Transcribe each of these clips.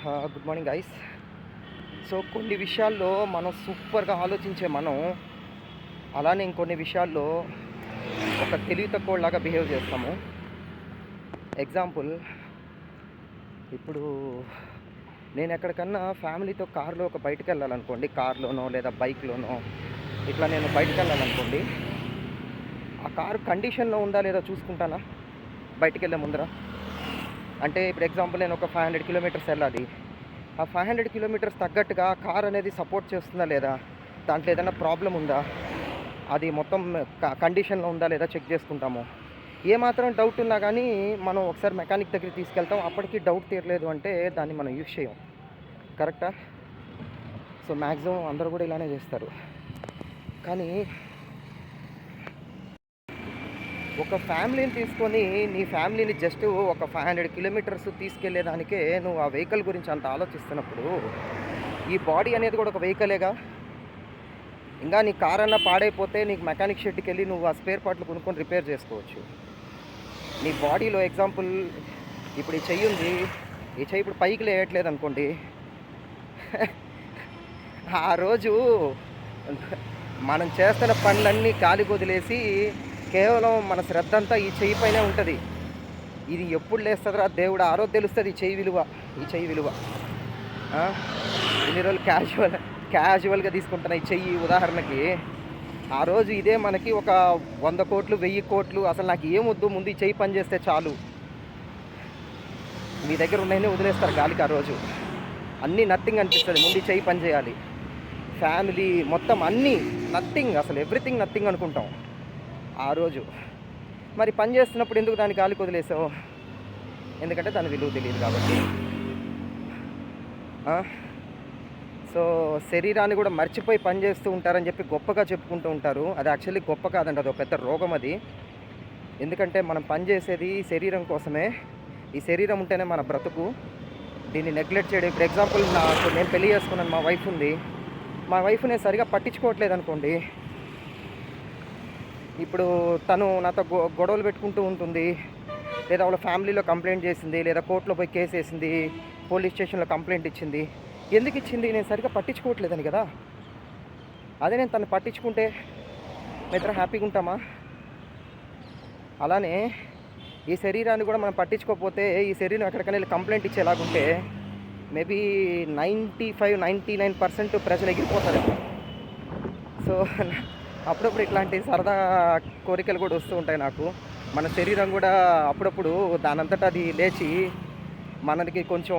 Good morning guys. So కొన్ని విషయాల్లో మనం సూపర్గా ఆలోచించే మనం అలానే ఇంకొన్ని విషయాల్లో ఒక తెలివి తక్కువలాగా బిహేవ్ చేస్తాము. ఎగ్జాంపుల్, ఇప్పుడు నేను ఎక్కడికన్నా ఫ్యామిలీతో కార్లో బయటకు వెళ్ళాలనుకోండి, కార్లోనో లేదా బైక్లోనో ఇట్లా నేను బయటకు వెళ్ళాలనుకోండి, ఆ కారు కండిషన్లో ఉందా లేదా చూసుకుంటానా బయటికి వెళ్ళే ముందర. అంటే ఇప్పుడు ఎగ్జాంపుల్ నేను ఒక 500 కిలోమీటర్స్ వెళ్ళాలి. ఆ 500 కిలోమీటర్స్ తగ్గట్టుగా కార్ అనేది సపోర్ట్ చేస్తుందా లేదా, దాంట్లో ఏదైనా ప్రాబ్లం ఉందా, అది మొత్తం కండిషన్లో ఉందా లేదా చెక్ చేసుకుంటాము. ఏమాత్రం డౌట్ ఉన్నా కానీ మనం ఒకసారి మెకానిక్ దగ్గరికి తీసుకెళ్తాం. అప్పటికి డౌట్ తీరలేదు అంటే దాన్ని మనం యూజ్ చేయం. కరెక్టా? సో మ్యాక్సిమం అందరూ కూడా ఇలానే చేస్తారు. కానీ ఒక ఫ్యామిలీని తీసుకొని నీ ఫ్యామిలీని జస్ట్ ఒక 500 కిలోమీటర్స్ తీసుకెళ్లేదానికే నువ్వు ఆ వెహికల్ గురించి అంత ఆలోచిస్తున్నప్పుడు, ఈ బాడీ అనేది కూడా ఒక వెహికలేగా. ఇంకా నీ కార్ అన్నా పాడైపోతే నీకు మెకానిక్ షెడ్కి వెళ్ళి నువ్వు ఆ స్పేర్ పార్ట్లు కొనుక్కొని రిపేర్ చేసుకోవచ్చు. నీ బాడీలో ఎగ్జాంపుల్, ఇప్పుడు ఈ చెయ్యి ఉంది, ఈ చెయ్యి ఇప్పుడు పైకి లేయట్లేదు అనుకోండి, ఆ రోజు మనం చేస్తున్న పనులన్నీ గాలికి వదిలేసి కేవలం మన శ్రద్ధ అంతా ఈ చెయ్యి పైనే ఉంటుంది. ఇది ఎప్పుడు లేస్తుందిరా దేవుడు, ఆ రోజు తెలుస్తుంది ఈ చెయ్యి విలువ. ఇన్ని రోజులు క్యాజువల్గా తీసుకుంటున్న ఈ చెయ్యి ఉదాహరణకి, ఆ రోజు ఇదే మనకి ఒక 100 కోట్లు 1000 కోట్లు, అసలు నాకు ఏమొద్దు, ముందు ఈ చెయ్యి పని చేస్తే చాలు, మీ దగ్గర ఉన్నాయని వదిలేస్తారు గాలికి. ఆ రోజు అన్నీ నథింగ్ అనిపిస్తుంది, ముందు ఈ చెయ్యి పని చేయాలి. ఫ్యామిలీ మొత్తం అన్నీ నథింగ్, అసలు ఎవ్రీథింగ్ నథింగ్ అనుకుంటాం ఆ రోజు. మరి పని చేస్తున్నప్పుడు ఎందుకు దాన్ని గాలికి వదిలేసావు? ఎందుకంటే దాని విలువ తెలియదు కాబట్టి. సో శరీరాన్ని కూడా మర్చిపోయి పని చేస్తూ ఉంటారని చెప్పి గొప్పగా చెప్పుకుంటూ ఉంటారు. అది యాక్చువల్లీ గొప్ప కాదండి, అది ఒక పెద్ద రోగం అది. ఎందుకంటే మనం పని చేసేది శరీరం కోసమే. ఈ శరీరం ఉంటేనే మన బ్రతుకు. దీన్ని నెగ్లెక్ట్ చేయడం, ఇప్పుడు ఎగ్జాంపుల్ నేను పెళ్లి చేసుకున్నాను, మా వైఫ్ ఉంది, మా వైఫ్ నేను సరిగా పట్టించుకోవట్లేదు అనుకోండి, ఇప్పుడు తను నాతో గొడవలు పెట్టుకుంటూ ఉంటుంది, లేదా వాళ్ళ ఫ్యామిలీలో కంప్లైంట్ చేసింది, లేదా కోర్టులో పోయి కేసు వేసింది, పోలీస్ స్టేషన్లో కంప్లైంట్ ఇచ్చింది. ఎందుకు ఇచ్చింది? నేను సరిగ్గా పట్టించుకోవట్లేదని కదా. అదే నేను తను పట్టించుకుంటే మిత్రం హ్యాపీగా ఉంటామా? అలానే ఈ శరీరాన్ని కూడా మనం పట్టించుకోకపోతే ఈ శరీరం ఎక్కడికైనా వెళ్ళి కంప్లైంట్ ఇచ్చేలాగుంటే మేబీ 95-99% ప్రజలు ఎగిరిపోతారు. సో అప్పుడప్పుడు ఇట్లాంటి సరదా కోరికలు కూడా వస్తూ ఉంటాయి నాకు. మన శరీరం కూడా అప్పుడప్పుడు దానంతటా అది లేచి మనకి కొంచెం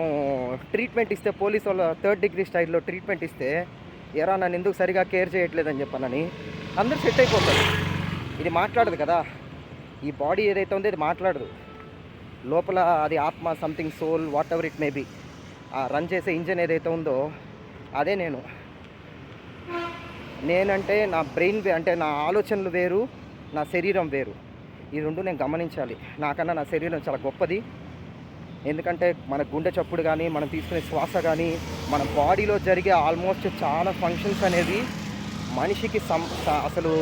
ట్రీట్మెంట్ ఇస్తే, పోలీసు వాళ్ళ 3rd డిగ్రీ స్టైల్లో ట్రీట్మెంట్ ఇస్తే, ఎరా నన్ను ఎందుకు సరిగా కేర్ చేయట్లేదని చెప్పనని అందరూ సెట్ అయిపోతారు. ఇది మాట్లాడదు కదా, ఈ బాడీ ఏదైతే ఉందో ఇది మాట్లాడదు. లోపల అది ఆత్మ, something soul, whatever it may be, ఆ రన్ చేసే ఇంజన్ ఏదైతే ఉందో అదే నేనంటే నా బ్రెయిన్ అంటే నా ఆలోచనలు వేరు, నా శరీరం వేరు. ఈ రెండు నేను గమనించాలి. నాకన్నా నా శరీరం చాలా గొప్పది. ఎందుకంటే మన గుండె చప్పుడు కానీ, మనం తీసుకునే శ్వాస కానీ, మన బాడీలో జరిగే ఆల్మోస్ట్ చాలా ఫంక్షన్స్ అనేది మనిషికి అసలు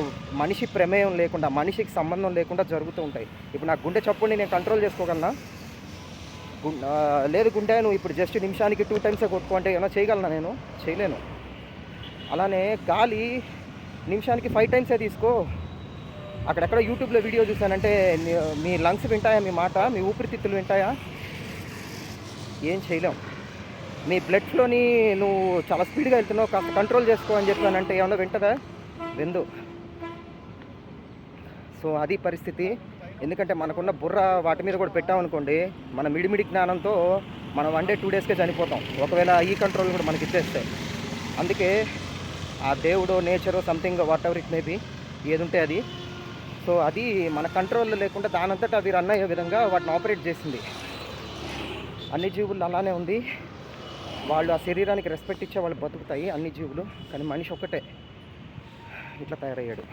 మనిషి ప్రమేయం లేకుండా, మనిషికి సంబంధం లేకుండా జరుగుతూ ఉంటాయి. ఇప్పుడు నా గుండె చప్పుడుని నేను కంట్రోల్ చేసుకోగలనా? లేదు, గుండె నువ్వు ఇప్పుడు జస్ట్ నిమిషానికి 2 టైమ్సే కొట్టుకో అంటే ఏమైనా చేయగలనా? నేను చేయలేను. అలానే గాలి నిమిషానికి 5 టైమ్సే తీసుకో. అక్కడెక్కడ యూట్యూబ్లో వీడియో చూసానంటే, మీ లంగ్స్ వింటాయా మీ మాట? మీ ఊపిరితిత్తులు వింటాయా? ఏం చేయలేం. మీ బ్లడ్ ఫ్లోని నువ్వు చాలా స్పీడ్గా వెళ్తున్నావు, కాస్త కంట్రోల్ చేసుకో అని చెప్పానంటే ఏమన్నా వింటుందా? విందు. సో అది పరిస్థితి. ఎందుకంటే మనకున్న బుర్ర వాటి మీద కూడా పెట్టామనుకోండి, మన మిడిమిడి జ్ఞానంతో మనం 1 డే 2 డేస్కే చనిపోతాం, ఒకవేళ ఈ కంట్రోల్ కూడా మనకి ఇచ్చేస్తే. అందుకే ఆ దేవుడో, నేచరో, something whatever it may be, ఏది ఉంటే అది. సో అది మన కంట్రోల్లో లేకుండా దానంతటా అవి రన్ అయ్యే విధంగా వాటిని ఆపరేట్ చేసింది. అన్ని జీవులు అలానే ఉంది. వాళ్ళు ఆ శరీరానికి రెస్పెక్ట్ ఇచ్చే వాళ్ళు బతుకుతాయి అన్ని జీవులు. కానీ మనిషి ఒక్కటే ఇట్లా తయారయ్యాడు.